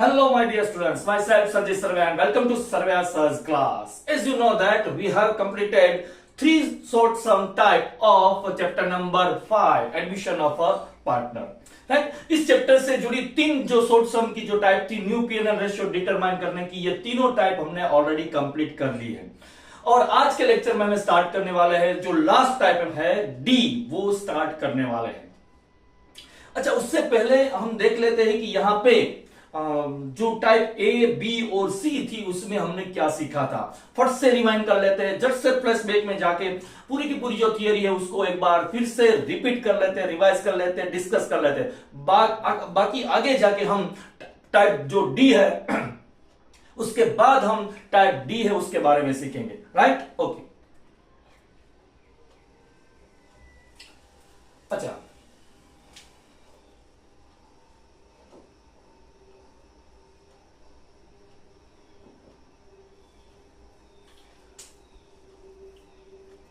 Hello, my dear students. Myself Sanjay Sarve and welcome to Sarve Sir's class. As you know that we have completed three short sum type of chapter number 5, admission of a partner. Right, इस chapter से जुड़ी तीन जो short सम की जो type थी new PNL ratio determine करने की, ये तीनों टाइप हमने ऑलरेडी कंप्लीट कर ली है। और आज के लेक्चर में हमें स्टार्ट करने वाले हैं जो लास्ट टाइप है डी, वो स्टार्ट करने वाले हैं। अच्छा, उससे पहले हम देख लेते हैं कि यहां पे जो टाइप ए, बी और सी थी उसमें हमने क्या सीखा था। फट से रिवाइंड कर लेते हैं, जट से फ्लैश बैक में जाके पूरी की पूरी जो थियरी है उसको एक बार फिर से रिपीट कर लेते हैं, रिवाइज कर लेते हैं, डिस्कस कर लेते हैं। बाकी आगे जाके हम टाइप जो डी है उसके बाद हम टाइप डी है उसके बारे में सीखेंगे। Right, okay. अच्छा,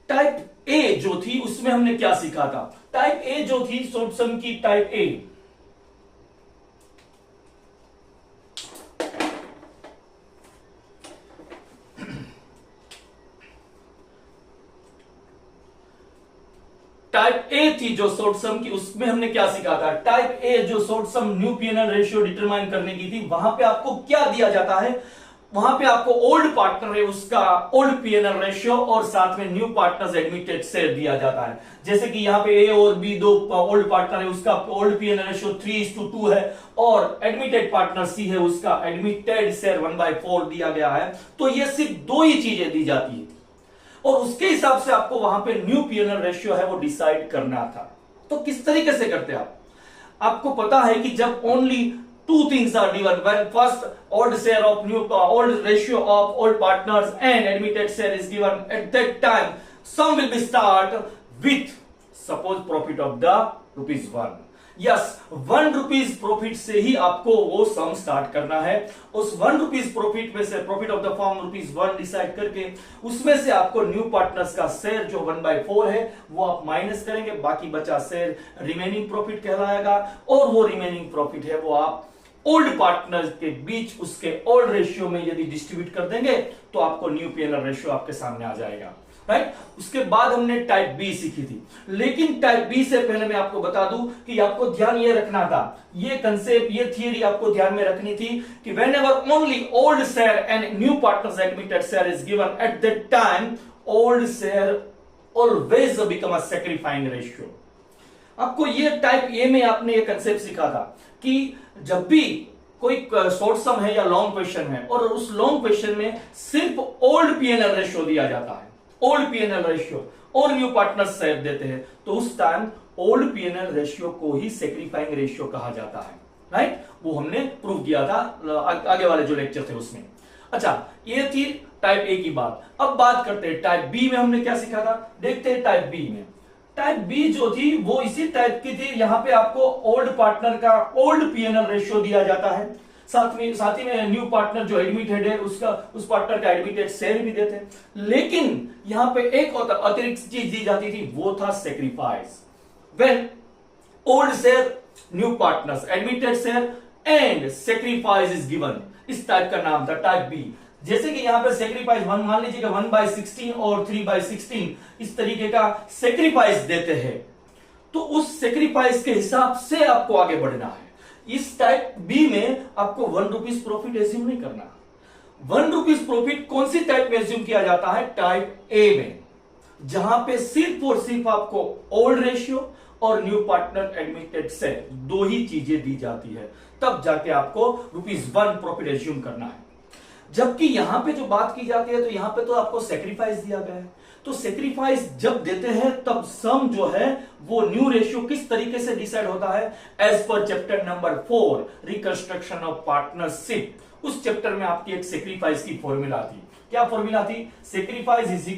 टाइप ए जो थी उसमें हमने क्या सीखा था। टाइप ए जो थी शॉर्ट सम की टाइप ए, टाइप ए थी जो शॉर्ट सम की, उसमें हमने क्या सीखा था। टाइप ए जो short sum new PNL ratio determine करने की थी, वहां पे आपको क्या दिया जाता है, वहां पे आपको ओल्ड पार्टनर है उसका ओल्ड पीएनएल रेशियो और साथ में न्यू पार्टनर्स एडमिटेड शेयर दिया जाता है। जैसे कि यहाँ पे ए और बी दो ओल्ड पार्टनर है, उसका ओल्ड पीएनएल रेशियो 3:2 है और एडमिटेड पार्टनर सी है, उसका एडमिटेड शेयर 1/4 दिया गया है। तो ये सिर्फ दो ही चीजें दी जाती है और उसके हिसाब से आपको वहां पे न्यू पीएनएल रेशियो है वो डिसाइड करना था। तो किस तरीके से करते आप, आपको पता है कि जब only two things are given, when first old share of new old ratio of old partners and admitted share is given, at that time sum will be start with suppose profit of the ₹1। Yes, 1 rupees profit से ही आपको वो सम start करना है। उस 1 rupees profit में से profit of the firm ₹1 decide करके उसमें से आपको न्यू पार्टनर्स का शेयर जो 1/4 है वो आप माइनस करेंगे, बाकी बचा शेयर रिमेनिंग प्रॉफिट कहलाएगा और वो रिमेनिंग प्रॉफिट है वो आप ओल्ड पार्टनर्स के बीच उसके ओल्ड रेशियो में यदि डिस्ट्रीब्यूट कर देंगे तो आपको न्यू पीएनएल रेशियो आपके सामने आ जाएगा। राइट, उसके बाद हमने टाइप बी सीखी थी, लेकिन टाइप बी से पहले मैं आपको बता दूं कि आपको ध्यान ये रखना था, ये कंसेप्ट, ये थियरी आपको ध्यान में रखनी थी कि whenever only old share and new partners admitted share is given, at that time old share always become a sacrificing ratio. आपको ये टाइप ए में आपने ये कंसेप्ट सीखा था कि जब भी कोई शॉर्ट सम है या लॉन्ग क्वेश्चन है और उस लॉन्ग क्वेश्चन में सिर्फ ओल्ड पीएनएल रेशियो दिया जाता है, ओल्ड पीएनएल रेशियो और न्यू पार्टनर शेयर देते हैं, तो उस टाइम ओल्ड पीएनएल रेशियो को ही सैक्रिफाइंग रेशियो कहा जाता है। राइट, वो हमने प्रूव किया था आगे वाले जो लेक्चर थे उसमें। अच्छा, ये थी टाइप ए की बात। अब बात करते हैं टाइप बी में हमने क्या सीखा था। देखते हैं टाइप बी में। टाइप बी जो थी वो इसी टाइप की थी, यहां पे आपको ओल्ड पार्टनर का ओल्ड पीएनएल रेशियो दिया जाता है, साथ ही में न्यू पार्टनर जो एडमिटेड है उसका उस पार्टनर का एडमिटेड शेयर भी देते हैं। लेकिन यहां पे एक अतिरिक्त चीज दी जाती थी, वो था sacrifice. When old share, new partners admitted share and sacrifice is given, इस टाइप का नाम था टाइप बी। जैसे कि यहां पे सेक्रीफाइस मान लीजिए 1/16 और 3/16 इस तरीके का सेक्रीफाइस देते हैं, तो उस सेक्रीफाइस के हिसाब से आपको आगे बढ़ना है। इस टाइप बी में आपको 1 रुपीज प्रॉफिट एज्यूम नहीं करना। 1 रुपीज प्रॉफिट कौन सी टाइप में एज्यूम किया जाता है, टाइप ए में, जहां पे सिर्फ और सिर्फ आपको ओल्ड रेशियो और न्यू पार्टनर एडमिटेड से दो ही चीजें दी जाती है, तब जाके आपको ₹1 प्रॉफिट एज्यूम करना है। जबकि यहां पे जो बात की जाती है तो यहां पे तो आपको सेक्रीफाइस दिया गया है, तो सेक्रीफाइस जब देते हैं तब सम जो है वो न्यू रेशियो किस तरीके से डिसाइड होता है, as per chapter number 4 reconstruction of partnership. उस चैप्टर में आपकी एक सेक्रीफाइस की फॉर्मूला थी। क्या फॉर्मूला थी, sacrifice is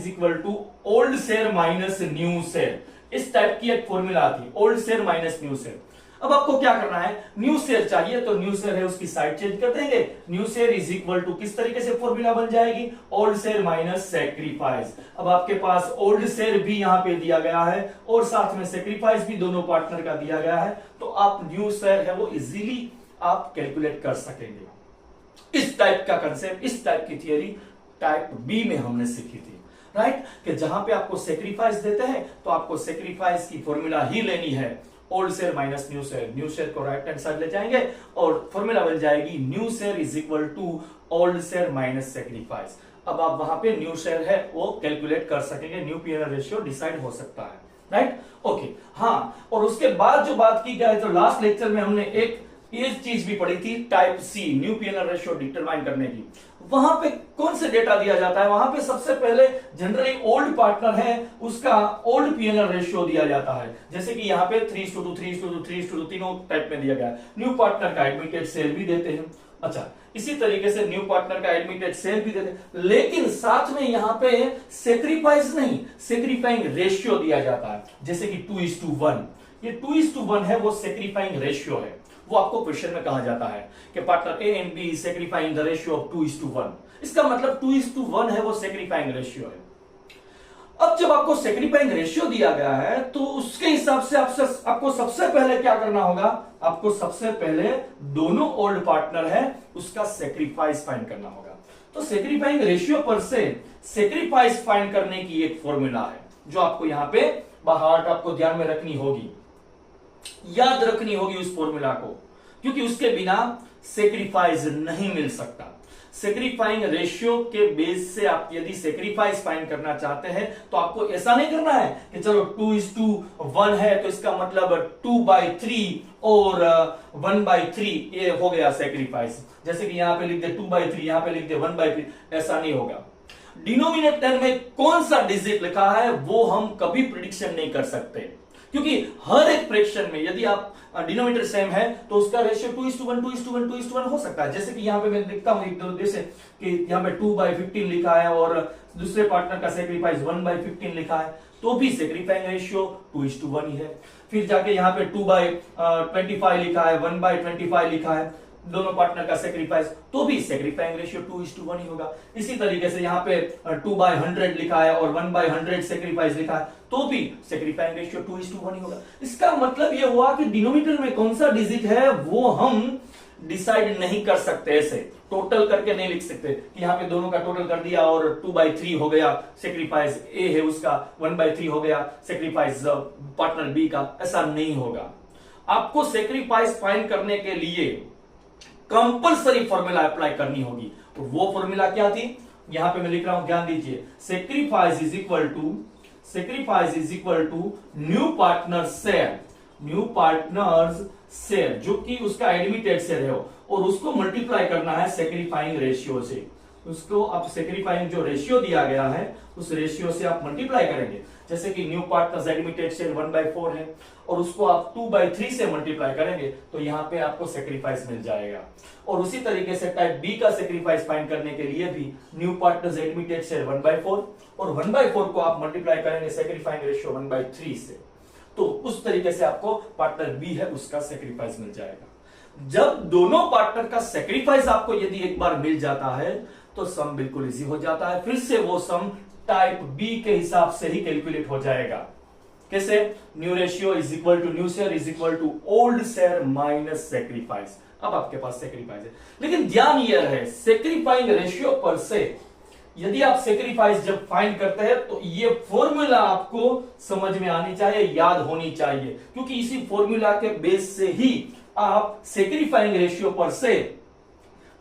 equal to old share minus new share. इस टाइप की एक फॉर्मूला थी, old share minus new share. अब आपको क्या करना है, न्यू शेयर चाहिए तो न्यू शेयर है उसकी साइड चेंज कर देंगे। New share is equal to किस तरीके से फॉर्मूला बन जाएगी, ओल्ड शेयर माइनस सेक्रीफाइस। अब आपके पास ओल्ड शेयर भी यहां पे दिया गया है और साथ में सेक्रीफाइस भी दोनों पार्टनर का दिया गया है, तो आप न्यू शेयर है वो इजीली आप कैलकुलेट कर सकेंगे। इस टाइप का कंसेप्ट, इस टाइप की थियरी टाइप बी में हमने सीखी थी, राइट, कि जहां पे आपको सेक्रीफाइस देते हैं तो आपको सेक्रीफाइस की फॉर्मूला ही लेनी है, old share minus new share. New share को राइट हैंड साइड ले जाएंगे और फॉर्मूला बन जाएगी new share is equal to old share minus sacrifice. अब आप वहां पे न्यू शेयर है वो कैलकुलेट कर सकेंगे, न्यू पीएनएल रेशियो डिसाइड हो सकता है, राइट, ओके। हाँ, और उसके बाद जो बात की जाए तो लास्ट लेक्चर में हमने एक ये चीज भी पढ़ी थी, type C, new PNL ratio determine करने की। वहां पे कौन से डेटा दिया जाता है, वहां पे सबसे पहले जनरली ओल्ड पार्टनर है उसका ओल्ड पीएनएल रेशियो दिया जाता है, जैसे कि यहाँ पे 3:2, 3:2, 3:2 तीनों टाइप में दिया गया है। न्यू पार्टनर का एडमिटेड शेयर भी देते हैं, अच्छा, इसी तरीके से न्यू पार्टनर का एडमिटेड शेयर भी देते हैं, लेकिन साथ में यहाँ पे सेक्रीफाइस नहीं, सेक्रीफाइंग रेशियो दिया जाता है, जैसे कि 2:1। ये 2:1 है वो सेक्रीफाइंग रेशियो है, वो आपको क्वेश्चन में कहा जाता है कि partner A and B sacrificing the ratio of 2:1। इसका मतलब 2:1 है वो सेक्रीफाइंग रेशियो है। अब जब आपको सेक्रीफाइंग रेशियो दिया गया है तो उसके हिसाब से आपको सबसे पहले क्या करना होगा, आपको सबसे पहले दोनों ओल्ड पार्टनर है उसका सेक्रीफाइस फाइंड करना होगा। तो सेक्रीफाइंग रेशियो पर से सेक्रीफाइस फाइंड करने की एक फॉर्मूला है जो आपको यहां पे बाहर आपको ध्यान में रखनी होगी, याद रखनी होगी उस फॉर्मूला को, क्योंकि उसके बिना सेक्रीफाइस नहीं मिल सकता। सेक्रीफाइंग रेशियो के बेस से आप यदि सेक्रीफाइस फाइंड करना चाहते हैं तो आपको ऐसा नहीं करना है कि चलो 2:1 है तो इसका मतलब 2/3 और 1/3 ये हो गया सेक्रीफाइस, जैसे कि यहां पे लिख दे 2/3, यहां पे लिख दे 1/3, ऐसा नहीं होगा। डिनोमिनेटर में कौन सा डिजिट लिखा है वो हम कभी प्रिडिक्शन नहीं कर सकते, क्योंकि हर एक फ्रैक्शन में यदि आप डिनोमिनेटर सेम है तो उसका रेशियो 2:1, 2:1, 2:1 हो सकता है। जैसे कि यहां पे मैं लिखता हूं एक दो जैसे कि यहां पे 2/15 लिखा है और दूसरे पार्टनर का सेक्रीफाइस 1/15 लिखा है, तो भी सेक्रीफाइंग रेशियो 2:1 ही है। फिर जाके यहां पे 2/25 लिखा है, 1/25 लिखा है, दोनों पार्टनर का सेक्रीफाइस, तो भी सेक्रीफाइंग रेशियो 2:1 ही होगा। इसी तरीके से यहाँ पे 2/100 लिखा है और 1/100 सेक्रीफाइस लिखा है, तो भी सेक्रीफाइंग रेशियो 2:1 ही होगा। इसका मतलब यह हुआ कि डिनोमिनेटर में कौन सा डिजिट है वो हम डिसाइड नहीं कर सकते, ऐसे टोटल करके नहीं लिख सकते कि यहाँ पे दोनों का टोटल कर दिया और 2/3 हो गया सेक्रीफाइस ए है उसका, 1/3 हो गया सेक्रीफाइस पार्टनर बी का, ऐसा नहीं होगा। आपको सेक्रीफाइस फाइंड करने के लिए कंपलसरी फॉर्मूला अप्लाई करनी होगी, और वो फॉर्मूला क्या थी, यहां पे मैं लिख रहा हूं, ध्यान दीजिए, sacrifice is equal to new partner share, new partners share जो कि उसका एडमिटेड शेयर है, और उसको मल्टीप्लाई करना है सेक्रीफाइंग रेशियो से। उसको आप सेक्रीफाइंग जो रेशियो दिया गया है उस रेशियो से आप मल्टीप्लाई करेंगे, जैसे कि न्यू पार्टनर्स एडमिटेड शेयर 1/4 है और उसको आप 2/3 से मल्टीप्लाई करेंगे तो यहां पे आपको सेक्रीफाइस मिल जाएगा। और उसी तरीके से टाइप बी का सेक्रीफाइस फाइंड करने के लिए भी न्यू पार्टनर्स एडमिटेड शेयर 1/4 और 1/4 को आप मल्टीप्लाई करेंगे सेक्रीफाइंग रेशियो 1/3 से, तो उस तरीके से आपको पार्टनर बी है उसका सेक्रीफाइस मिल जाएगा। जब दोनों पार्टनर का सेक्रीफाइस आपको यदि एक बार मिल जाता है तो सम बिल्कुल इजी हो जाता है, फिर से वो सम टाइप बी के हिसाब से ही कैलकुलेट हो जाएगा। कैसे, new ratio is equal to new share is equal to old share minus sacrifice. अब आपके पास सेक्रीफाइस है, लेकिन ध्यान यह है सेक्रीफाइंग रेशियो पर से यदि आप सेक्रीफाइस जब फाइंड करते हैं तो ये फॉर्मूला आपको समझ में आनी चाहिए, याद होनी चाहिए, क्योंकि इसी फॉर्मूला के बेस से ही आप सेक्रीफाइंग रेशियो पर से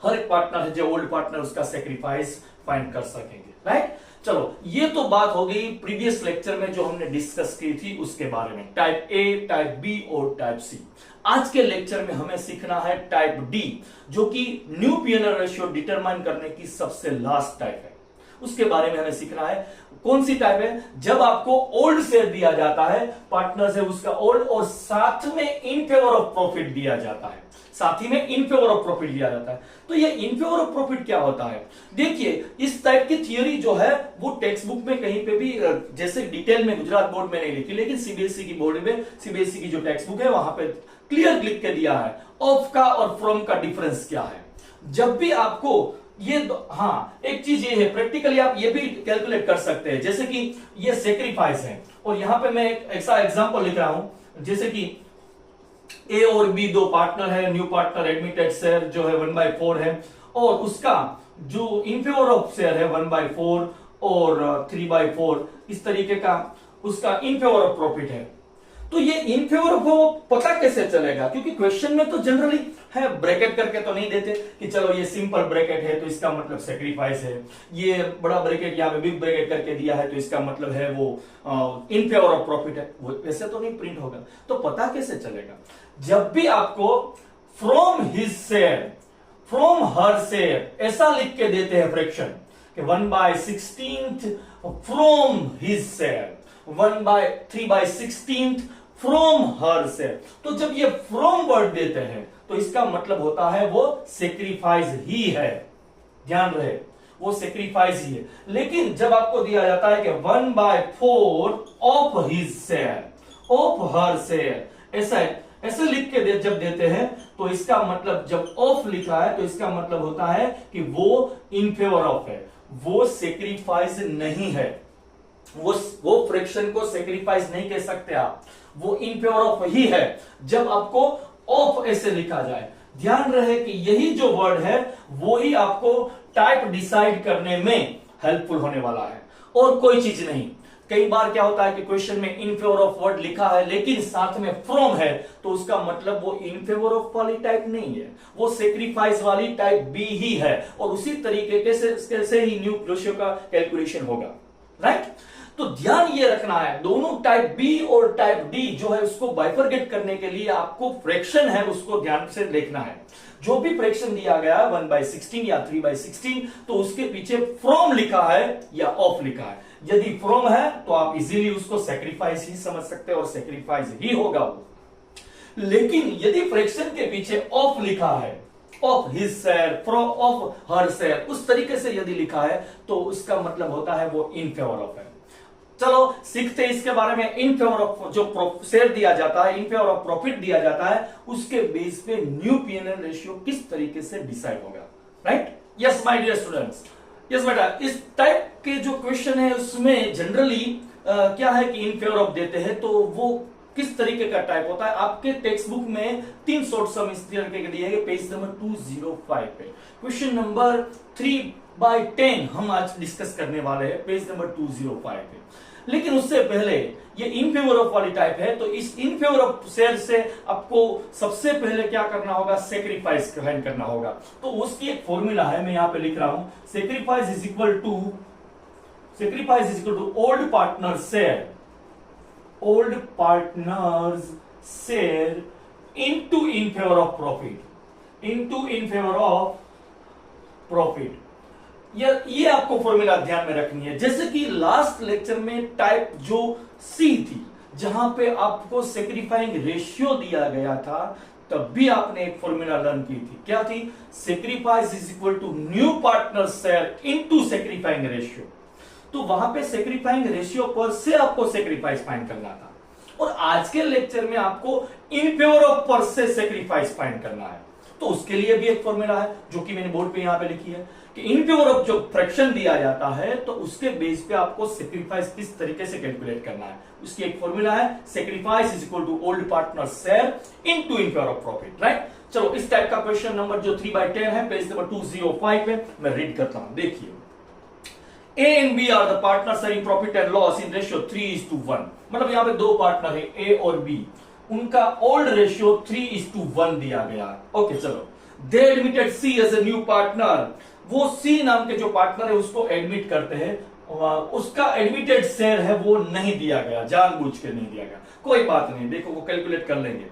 हर एक पार्टनर है जो ओल्ड पार्टनर उसका सेक्रीफाइस फाइंड कर सकेंगे, राइट। चलो, ये तो बात हो गई प्रीवियस लेक्चर में जो हमने डिस्कस की थी उसके बारे में, टाइप ए, टाइप बी और टाइप सी। आज के लेक्चर में हमें सीखना है टाइप डी, जो कि न्यू पीएनएल रेशियो डिटरमाइन करने की सबसे लास्ट टाइप है। उसके बारे में हमें सीखना है। कौन सी टाइप है, जब आपको ओल्ड शेयर दिया जाता है, पार्टनर है उसका ओल्ड, और साथ में इन फेवर ऑफ प्रॉफिट दिया जाता है, साथ ही में इन फेवर ऑफ प्रॉफिट दिया जाता है। तो ये इन फेवर ऑफ प्रॉफिट क्या होता है, देखिए इस टाइप की थियोरी जो है वो टेक्स्ट बुक में कहीं पे भी जैसे डिटेल में गुजरात बोर्ड में नहीं लिखी, लेकिन सीबीएसई की बोर्ड में, सीबीएसई की जो टेक्स्ट बुक है वहां पे क्लियर लिख के दिया है ऑफ का और फ्रॉम का डिफरेंस क्या है। जब भी आपको ये हाँ, एक चीज ये है, प्रैक्टिकली आप ये भी कैलकुलेट कर सकते हैं, जैसे कि ये सेक्रीफाइस है और यहां पे मैं एक ऐसा एग्जांपल लिख रहा हूं, जैसे कि ए और बी दो पार्टनर है, न्यू पार्टनर एडमिटेड शेयर जो है 1/4 है, और उसका जो इन फेवर ऑफ शेयर है 1/4 और 3/4, इस तरीके का उसका इन फेवर ऑफ प्रॉफिट है। तो ये इन फेवर ऑफ पता कैसे चलेगा, क्योंकि क्वेश्चन में तो जनरली है, ब्रैकेट करके तो नहीं देते कि चलो ये सिंपल ब्रैकेट है तो इसका मतलब सेक्रीफाइस है, ये बड़ा ब्रैकेट यहाँ पे बिग ब्रैकेट करके दिया है तो इसका मतलब है वो इन फेवर ऑफ प्रॉफिट है, वो वैसे तो नहीं प्रिंट होगा। तो पता कैसे चलेगा, जब भी आपको from his share, from her share ऐसा लिख के देते हैं फ्रैक्शन कि 1/16 from his share, 3/16 from her share. तो जब ये फ्रॉम वर्ड देते हैं तो इसका मतलब होता है वो सेक्रीफाइस ही है, ध्यान रहे वो सेक्रीफाइस ही है। लेकिन जब आपको दिया जाता है कि 1/4 of his share, of her share, ऐसे लिख के जब देते हैं तो इसका मतलब, जब ऑफ लिखा है तो इसका मतलब होता है कि वो इन फेवर ऑफ है, वो सेक्रीफाइस नहीं है, वो फ्रैक्शन को सेक्रीफाइस नहीं कह सकते आप, वो इन फेवर ऑफ ही है जब आपको ऑफ ऐसे लिखा जाए। ध्यान रहे कि यही जो वर्ड है वो ही आपको टाइप डिसाइड करने में हेल्पफुल होने वाला है और कोई चीज नहीं। कई बार क्या होता है कि क्वेश्चन में इन फेवर ऑफ वर्ड लिखा है लेकिन साथ में फ्रॉम है, तो उसका मतलब वो इन फेवर ऑफ वाली टाइप नहीं है, वो सेक्रीफाइस वाली टाइप बी ही है, और उसी तरीके से ही न्यू रेशियो का कैलकुलेशन होगा, राइट। तो ध्यान ये रखना है, दोनों टाइप बी और टाइप डी जो है उसको बाइफरगेट करने के लिए आपको फ्रैक्शन है उसको ध्यान से देखना है। जो भी फ्रैक्शन दिया गया 1/16 या 3/16 तो उसके पीछे फ्रॉम लिखा है या ऑफ लिखा है। यदि फ्रॉम है तो आप इजीली उसको सेक्रीफाइस ही समझ सकते हैं और सेक्रीफाइस ही होगा वो। लेकिन यदि फ्रैक्शन के पीछे ऑफ लिखा है, of his share, from of her share, उस तरीके से यदि लिखा है तो उसका मतलब होता है वो इन फेवर ऑफ है। चलो सीखते हैं इसके बारे में। इन फेवर ऑफ जो शेयर दिया जाता है, इन फेवर ऑफ प्रॉफिट दिया जाता है, उसके बेस पे न्यू पीएनएल रेशियो किस तरीके से डिसाइड होगा, right. Yes my dear students, yes बेटा, इस टाइप के जो क्वेश्चन है उसमें जनरली क्या है कि इन फेवर ऑफ देते हैं तो वो किस तरीके का टाइप होता है। आपके टेक्स्ट बुक में 3 शॉर्ट सम इस तरीके के दिए गए, पेज नंबर 205 पे क्वेश्चन नंबर 3/10 हम आज डिस्कस करने वाले हैं, पेज नंबर 205 पे। लेकिन उससे पहले ये इन फेवर ऑफ वाली टाइप है, तो इस इन फेवर ऑफ शेयर से आपको सबसे पहले क्या करना होगा, सेक्रीफाइस करना होगा। तो उसकी एक फॉर्मूला है, मैं यहां पे लिख रहा हूं, sacrifice is equal to old partner share, old partners share into in favour of profit, into in favour of profit. ये आपको फॉर्मूला ध्यान में रखनी है। जैसे कि लास्ट लेक्चर में टाइप जो सी थी, जहां पे आपको सेक्रीफाइंग रेशियो दिया गया था, तब भी आपने एक फॉर्मूला लर्न की थी, क्या थी, sacrifice is equal to new partner share into sacrificing ratio. तो वहां पे सेक्रीफाइंग रेशियो पर से आपको सेक्रीफाइस फाइंड करना था, और आज के लेक्चर में आपको इन फेवर ऑफ पर से सेक्रीफाइस फाइंड करना है। तो उसके लिए भी एक फॉर्मूला है जो कि मैंने बोर्ड पे यहां पे लिखी है कि इन फेवर ऑफ जो फ्रैक्शन दिया जाता है तो उसके बेस पे आपको सेक्रीफाइस किस तरीके से कैलकुलेट करना है। उसकी एक फॉर्मूला है, sacrifice is equal to old partner share into in favour of profit, right. चलो इस टाइप का क्वेश्चन नंबर जो 3/10 है, पेज नंबर 205 पे मैं रीड करता हूं, देखिए। A and B are the partners sharing profit and loss in ratio 3:1। मतलब यहाँ पे दो पार्टनर है A और B, उनका ओल्ड रेशियो 3:1 दिया गया। ओके चलो, they admitted C as a new partner, वो C नाम के जो पार्टनर है उसको एडमिट करते हैं, उसका एडमिटेड शेयर है वो नहीं दिया गया, जानबूझ के नहीं दिया गया, कोई बात नहीं, देखो वो कैलकुलेट कर लेंगे।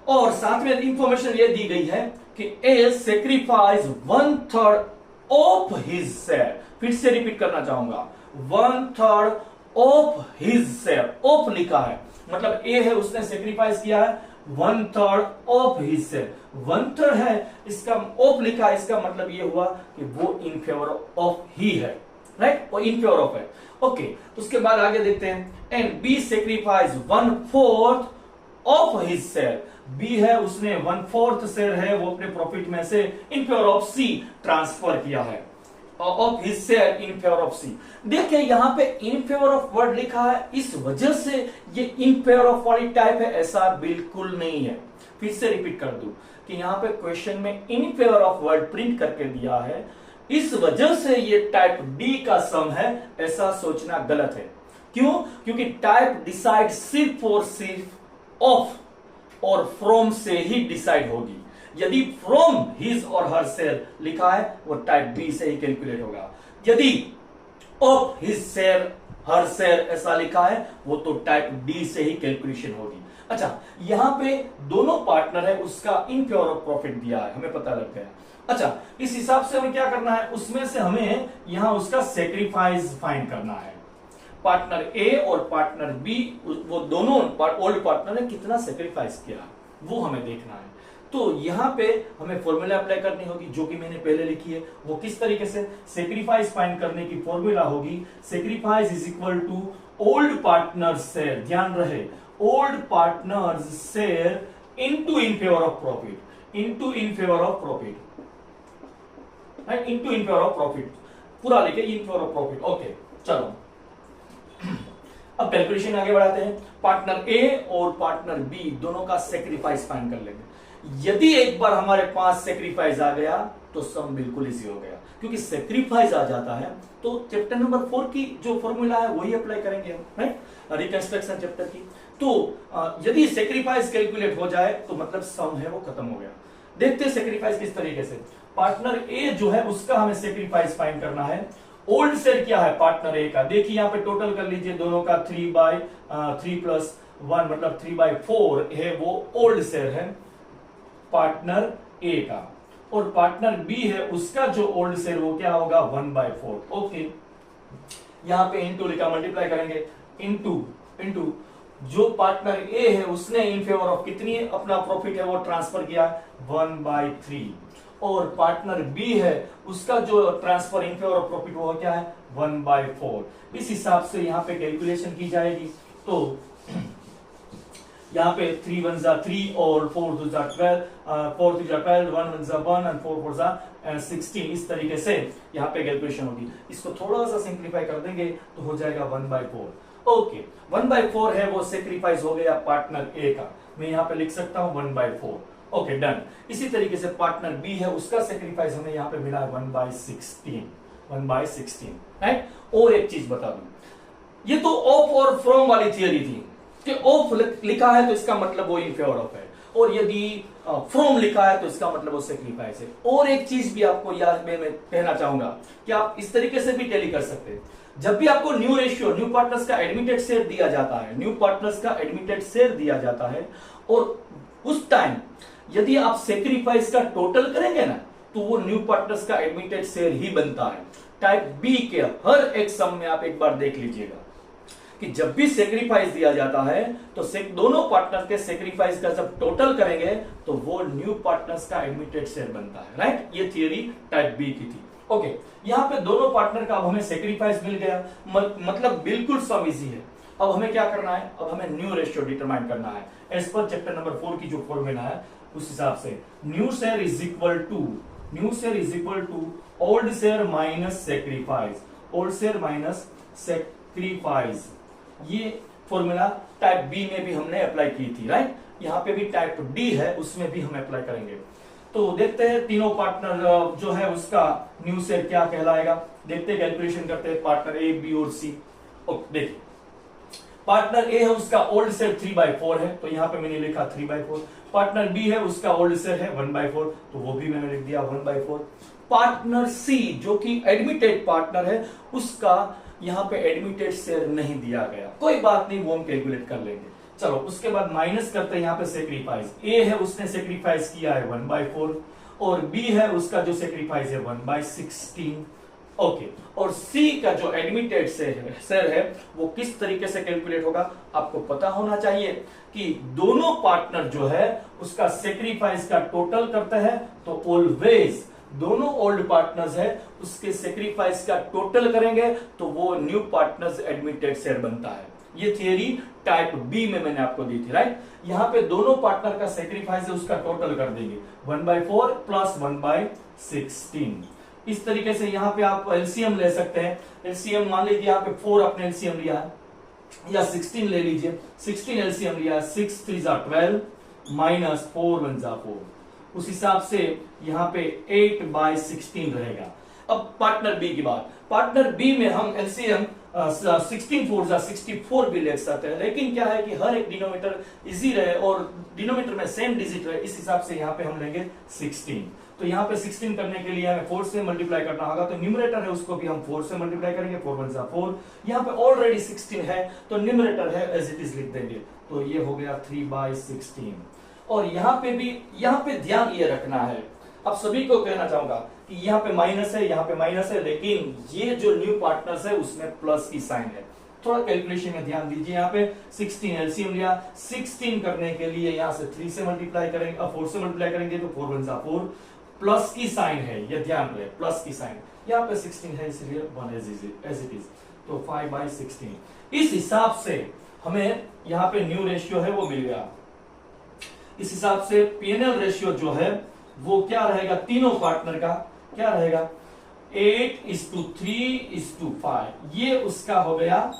और साथ में इंफॉर्मेशन ये दी गई है कि A sacrifice 1/3 of his share. फिर से रिपीट करना चाहूंगा, 1/3 ऑफ हिज शेयर, ऑफ लिखा है मतलब ए है, उसने सेक्रीफाइस किया है 1/3 ऑफ हिज शेयर, 1/3 है, इसका ऑफ लिखा है, इसका मतलब ये हुआ कि वो इन फेवर ऑफ ही है, राइट, वो इन फेवर ऑफ है। ओके, तो उसके बाद आगे देखते हैं, and B sacrifice 1/4 of his share. B है उसने 1/4 शेयर है वो अपने प्रॉफिट में से in favour of C transfer किया है, of his share in favour of C. देखिए यहां पे इन फेवर ऑफ वर्ड लिखा है, इस वजह से ये इन फेवर ऑफ वाली टाइप है, ऐसा बिल्कुल नहीं है। फिर से रिपीट कर दूं कि यहां पे क्वेश्चन में इन फेवर ऑफ वर्ड प्रिंट करके दिया है, इस वजह से ये टाइप डी का सम है, ऐसा सोचना गलत है। क्यों? क्योंकि टाइप डिसाइड सिर्फ और सिर्फ ऑफ और फ्रॉम से ही डिसाइड होगी। यदि फ्रॉम हिज और हर शेयर लिखा है वो टाइप बी से ही कैलकुलेट होगा, यदि of his share her share ऐसा लिखा है वो तो टाइप डी से ही कैलकुलेशन होगी। अच्छा, यहां पे दोनों पार्टनर है उसका इन फेवर ऑफ प्रॉफिट दिया है, हमें पता लग गया। अच्छा, इस हिसाब से हमें क्या करना है, उसमें से हमें यहां उसका सेक्रीफाइस फाइंड करना है। पार्टनर ए और पार्टनर बी वो दोनों ओल्ड पार्टनर ने कितना सेक्रीफाइस किया वो हमें देखना है। तो यहां पे हमें फॉर्मूला अप्लाई करनी होगी जो कि मैंने पहले लिखी है। वो किस तरीके से, सेक्रीफाइस फाइंड करने की फॉर्मूला होगी sacrifice is equal to old partner share, ध्यान रहे old partner share into in favour of profit, into in favour of profit, into in favour of profit, पूरा लिखे in favour of profit. Okay चलो अब calculation आगे बढ़ाते हैं। Partner ए और पार्टनर बी दोनों का सेक्रीफाइस फाइंड कर लेंगे। यदि एक बार हमारे पास सेक्रीफाइस आ गया तो सम बिल्कुल इजी हो गया, क्योंकि सेक्रीफाइस आ जाता है तो चैप्टर नंबर 4 की जो फॉर्मूला है वही अप्लाई करेंगे हम, राइट, रिकंस्ट्रक्शन चैप्टर की। तो यदि सेक्रीफाइस कैलकुलेट हो जाए तो मतलब सम है वो खत्म हो गया। देखते हैं सेक्रीफाइस किस तरीके से। पार्टनर ए जो है उसका हमें सेक्रीफाइस फाइंड करना है। ओल्ड शेयर क्या है पार्टनर ए का, देखिए यहां पे टोटल कर लीजिए दोनों का 3/3 + 1 मतलब 3/4 है, वो ओल्ड शेयर है पार्टनर ए का, और पार्टनर बी है उसका जो ओल्ड शेयर वो क्या होगा 1/4। ओके, यहां पे इनटू लिखा, मल्टीप्लाई करेंगे इनटू जो पार्टनर ए है उसने इन फेवर ऑफ कितनी अपना प्रॉफिट है वो ट्रांसफर किया 1/3, और पार्टनर बी है उसका जो transfer in favour of profit वो क्या है 1/4। इस हिसाब से यहां पे कैलकुलेशन की जाएगी। तो यहाँ पे 3 × 1 = 3 और 4 × 2 = 12, 4 × 3 = 12, 1 × 1 = 1 और 4 × 4 = 16। इस तरीके से यहाँ पे कैलकुलेशन होगी। इसको थोड़ा सा सिंप्लीफाई कर देंगे तो हो जाएगा 1/4। ओके, 1/4 है वो सेक्रीफाइस हो गया पार्टनर ए का, मैं यहाँ पे लिख सकता हूँ 1/4। Okay done. इसी तरीके से पार्टनर बी है उसका सेक्रीफाइस हमें यहाँ पे मिला 1/16, राइट। और एक चीज बता दूं, ये तो ऑफ और फ्रॉम वाली थियरी थी कि ऑफ लिखा है तो इसका मतलब वो इन फेवर ऑफ है, और यदि फ्रॉम लिखा है तो इसका मतलब वो सेक्रीफाइस है। और एक चीज भी आपको याद में मैं कहना चाहूंगा कि आप इस तरीके से भी टैली कर सकते हैं। जब भी आपको न्यू रेशियो, न्यू पार्टनर्स का एडमिटेड शेयर दिया जाता है, न्यू पार्टनर्स का एडमिटेड शेयर दिया जाता है, और उस टाइम यदि आप सेक्रीफाइस का टोटल करेंगे ना तो वो न्यू पार्टनर्स का एडमिटेड शेयर ही बनता है। टाइप बी के हर एक सम में आप एक बार देख लीजिएगा कि जब भी सेक्रीफाइस दिया जाता है तो दोनों पार्टनर के सेक्रीफाइस का जब टोटल करेंगे तो वो न्यू पार्टनर्स का एडमिटेड शेयर बनता है, राइट। ये थियरी टाइप बी की थी। ओके, यहां पे दोनों पार्टनर का अब हमें सेक्रीफाइस मिल गया, मतलब बिल्कुल सम इजी है। अब हमें क्या करना है, अब हमें न्यू रेशियो डिटरमाइन करना है एज पर चैप्टर नंबर 4 की जो फॉर्मूला है उस हिसाब से। New share is equal to old share minus sacrifice, old share minus sacrifice. ये फॉर्मूला टाइप बी में भी हमने अप्लाई की थी, राइट। यहां पे भी टाइप डी है उसमें भी हम अप्लाई करेंगे। तो देखते हैं तीनों पार्टनर जो है उसका न्यू शेयर क्या कहलाएगा। देखते हैं, कैलकुलेशन करते हैं पार्टनर ए बी और सी। देखिए पार्टनर ए है उसका ओल्ड शेयर 3/4 है तो यहां पे मैंने लिखा 3/4। पार्टनर बी है उसका ओल्ड शेयर है 1/4 तो वो भी मैंने लिख दिया 1/4। पार्टनर सी जो कि एडमिटेड पार्टनर है उसका यहां पे एडमिटेड शेयर नहीं दिया गया, कोई बात नहीं, वो हम कैलकुलेट कर लेंगे। चलो उसके बाद माइनस करते हैं यहाँ पे सेक्रीफाइस। ए है उसने सेक्रीफाइस किया है 1/4 और बी है उसका जो सेक्रीफाइस है 1/16। ओके, और सी का जो एडमिटेड शेयर है वो किस तरीके से कैलकुलेट होगा आपको पता होना चाहिए कि दोनों पार्टनर जो है उसका सेक्रीफाइस का टोटल करते हैं तो ऑलवेज दोनों ओल्ड पार्टनर्स है उसके सेक्रीफाइस का टोटल करेंगे तो वो न्यू पार्टनर्स एडमिटेड शेयर बनता है। ये थियरी टाइप बी में मैंने आपको दी थी, राइट। यहाँ पे दोनों पार्टनर का सेक्रीफाइस है, उसका टोटल कर देंगे 1/4 प्लस 1/16। इस तरीके से यहाँ पे आप एलसीएम ले सकते हैं। एलसीएम मान लीजिए यहाँ पे 4 आपने एलसीएम लिया है, या 16 ले लीजिए, 16 एलसीएम लिया है, 6 3 12 माइनस 4 1 4। उस हिसाब से यहाँ पे 8/16 रहेगा। अब पार्टनर बी की बात, पार्टनर बी में हम एलसीएम 16 4 64 भी ले सकते हैं, लेकिन क्या है कि हर एक डिनोमिनेटर इजी रहे और डिनोमिनेटर में सेम डिजिट रहे, इस हिसाब से यहाँ पे हम लेंगे 16। तो यहाँ पे 16 करने के लिए हमें 4 से मल्टीप्लाई करना होगा, तो न्यूमरेटर है उसको भी हम 4 से मल्टीप्लाई करेंगे, 4 1 4। यहाँ पे ऑलरेडी 16 है तो न्यूमरेटर है एज इट इज लिख देंगे, तो ये हो गया 3/16। और यहाँ पे भी, यहाँ पे ध्यान ये रखना है, अब सभी को कहना चाहूंगा कि यहाँ पे माइनस है, यहाँ पे माइनस है, लेकिन ये जो न्यू पार्टनर्स है उसमें प्लस की साइन है। थोड़ा कैलकुलेशन में ध्यान दीजिए। यहाँ पे 16 एलसीएम लिया, 16 करने के लिए यहाँ से 3 से मल्टीप्लाई करेंगे, 4 से मल्टीप्लाई करेंगे तो 4 1 4, प्लस की साइन है, ये ध्यान रहे, प्लस की साइन। यहाँ पे 16 है इसलिए 1 एज इट इज, तो 5/16। इस हिसाब से हमें यहाँ पे न्यू रेशियो है वो मिल गया। इस हिसाब से पीएनएल रेशियो जो है वो क्या रहेगा, तीनों पार्टनर का क्या रहेगा, 8:3:5। ये उसका हो गया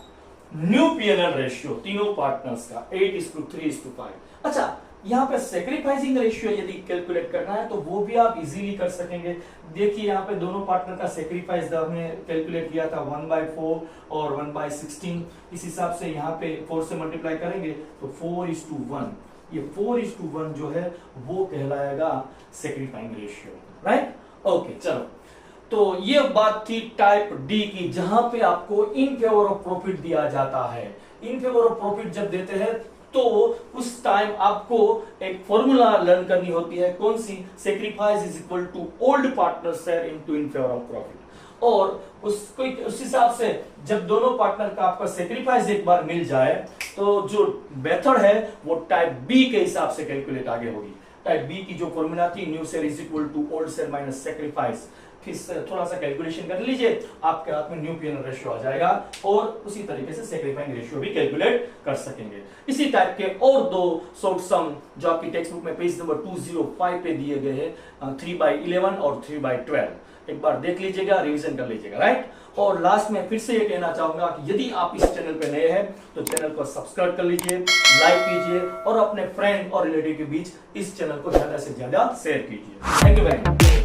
न्यू पीएनएल रेशियो तीनों पार्टनर्स का, 8:3:5। अच्छा, यहाँ पे सेक्रीफाइसिंग रेशियो यदि कैलकुलेट करना है तो वो भी आप इजीली कर सकेंगे। देखिए यहाँ पे दोनों पार्टनर का सेक्रीफाइस हमने कैलकुलेट किया था 1/4 और 1/16। इस हिसाब से यहाँ पे 4 से मल्टीप्लाई करेंगे तो 4:1। ये 4:1 जो है वो कहलाएगा सेक्रीफाइंग रेशियो, राइट। ओके, चलो, तो ये बात थी टाइप डी की, जहां पे आपको इन फेवर ऑफ प्रॉफिट दिया जाता है। इन फेवर ऑफ प्रॉफिट जब देते हैं तो उस टाइम आपको एक फॉर्मूला लर्न करनी होती है, कौन सी, sacrifice is equal to old partner share into in favour of profit. और उसको उस हिसाब से जब दोनों पार्टनर का आपका सेक्रीफाइस एक बार मिल जाए तो जो मेथड है वो टाइप बी के हिसाब से कैलकुलेट आगे होगी। टाइप बी की जो फॉर्मूला थी, new share is equal to old share minus sacrifice, फिर से थोड़ा सा कैलकुलेशन कर लीजिए, आपके हाथ में न्यू पीएनएल रेशियो आ जाएगा और उसी तरीके से सेक्रीफाइंग रेशियो भी कैलकुलेट कर सकेंगे। इसी टाइप के और दो शॉर्ट सम जो आपकी टेक्स्ट बुक में पेज नंबर 205 पे दिए गए हैं, 3/11 और 3/12, एक बार देख लीजिएगा, रिवीजन कर लीजिएगा, राइट। और लास्ट में फिर से ये कहना चाहूंगा कि यदि आप इस चैनल पे नए हैं तो चैनल को सब्सक्राइब कर लीजिए, लाइक कीजिए और अपने फ्रेंड और रिलेटिव के बीच इस चैनल को ज्यादा से ज्यादा शेयर कीजिए। Thank you very much.